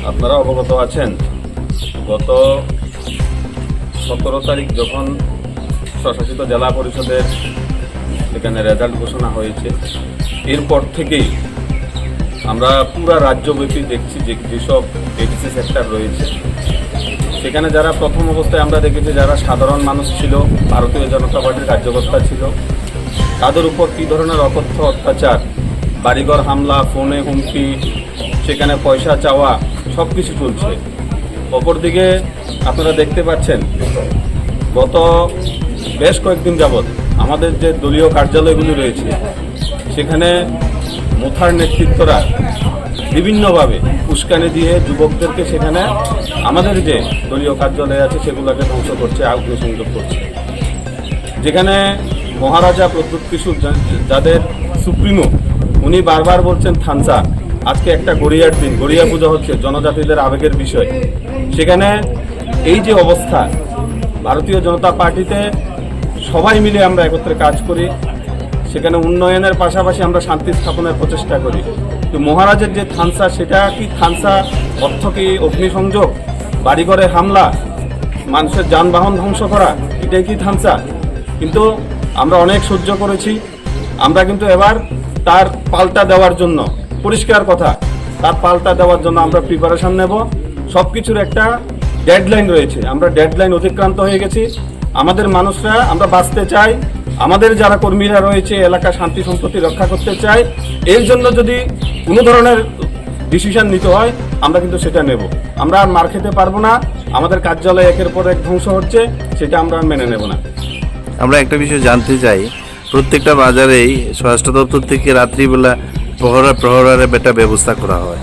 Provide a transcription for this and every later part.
আপনারা অবগত আছেন, গত 17 তারিখ যখন স্বশাসিত জেলা পরিষদের এখানে রেজাল্ট ঘোষণা হয়েছে, এরপর থেকেই আমরা পুরা রাজ্যব্যাপী দেখছি যেসব এডিসি সেক্টর রয়েছে সেখানে যারা প্রথম অবস্থায় আমরা দেখেছি যারা সাধারণ মানুষ ছিল, ভারতীয় জনতা পার্টির কার্যকর্তা ছিল, তাদের উপর কী ধরনের অকথ্য অত্যাচার, বাড়িঘর হামলা, ফোনে হুমকি, সেখানে পয়সা চাওয়া, সব কিছু চলছে। অপরদিকে আপনারা দেখতে পাচ্ছেন গত বেশ কয়েকদিন যাবৎ আমাদের যে দলীয় কার্যালয়গুলি রয়েছে সেখানে মুথার নেতৃত্বরা বিভিন্নভাবে উস্কানি দিয়ে যুবকদেরকে সেখানে আমাদের যে দলীয় কার্যালয় আছে সেগুলোকে ধ্বংস করছে, অগ্নিসংযোগ করছে। যেখানে মহারাজা প্রদ্যুৎ কিশোর যাদের সুপ্রিমো, উনি বারবার বলছেন থানসা, আজকে একটা গড়িয়ার দিন, গড়িয়া পূজা হচ্ছে, জনজাতিদের আবেগের বিষয়। সেখানে এই যে অবস্থা, ভারতীয় জনতা পার্টিতে সবাই মিলে আমরা একত্রে কাজ করি, সেখানে উন্নয়নের পাশাপাশি আমরা শান্তি স্থাপনের প্রচেষ্টা করি। তো মহারাজের যে থানসা, সেটা কি থানসা অর্থ কি অগ্নিসংযোগ, বাড়িঘরে হামলা, মানুষের যানবাহন ধ্বংস করা, এটাই কি থানসা? কিন্তু আমরা অনেক সহ্য করেছি। আমরা কিন্তু এবার তার পাল্টা দেওয়ার জন্য, পরিষ্কার কথা, তার পাল্টা দেওয়ার জন্য আমরা প্রিপারেশন নেব। সব কিছুর একটা ডেডলাইন রয়েছে, আমরা ডেডলাইন অতিক্রান্ত হয়ে গেছি। আমাদের মানুষরা, আমরা বাঁচতে চাই, আমাদের যারা কর্মীরা রয়েছে এলাকা শান্তি সম্প্রীতি রক্ষা করতে চাই। এর জন্য যদি কোনো ধরনের ডিসিশন নিতে হয় আমরা কিন্তু সেটা নেব। আমরা আর মার খেতে পারবো না। আমাদের কার্যালয় একের পর এক ধ্বংস হচ্ছে, সেটা আমরা মেনে নেব না। আমরা একটা বিষয় জানতে চাই, প্রত্যেকটা বাজারেই স্বরাষ্ট্র দপ্তর থেকে রাত্রিবেলা প্রহরার একটা ব্যবস্থা করা হয়।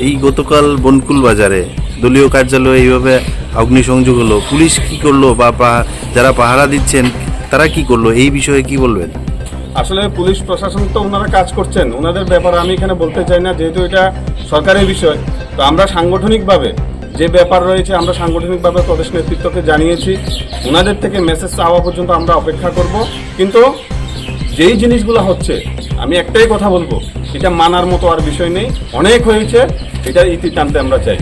এই গতকাল বনকুল বাজারে দলীয় কার্যালয়ে এইভাবে অগ্নিসংযোগ হলো, পুলিশ কি করলো বা যারা পাহারা দিচ্ছেন তারা কি করলো, এই বিষয়ে কি বলবেন? আসলে পুলিশ প্রশাসন তো ওনারা কাজ করছেন, ওনাদের ব্যাপারে আমি এখানে বলতে চাই না, যেহেতু এটা সরকারি বিষয়। তো আমরা সাংগঠনিকভাবে যে ব্যাপার রয়েছে আমরা সাংগঠনিকভাবে প্রদেশ নেতৃত্বকে জানিয়েছি, ওনাদের থেকে মেসেজ চাওয়া পর্যন্ত আমরা অপেক্ষা করব। কিন্তু যেই জিনিসগুলো হচ্ছে, আমি একটাই কথা বলবো, এটা মানার মতো আর বিষয় নেই, অনেক হয়েছে, এটা ইতি টানতে আমরা চাই।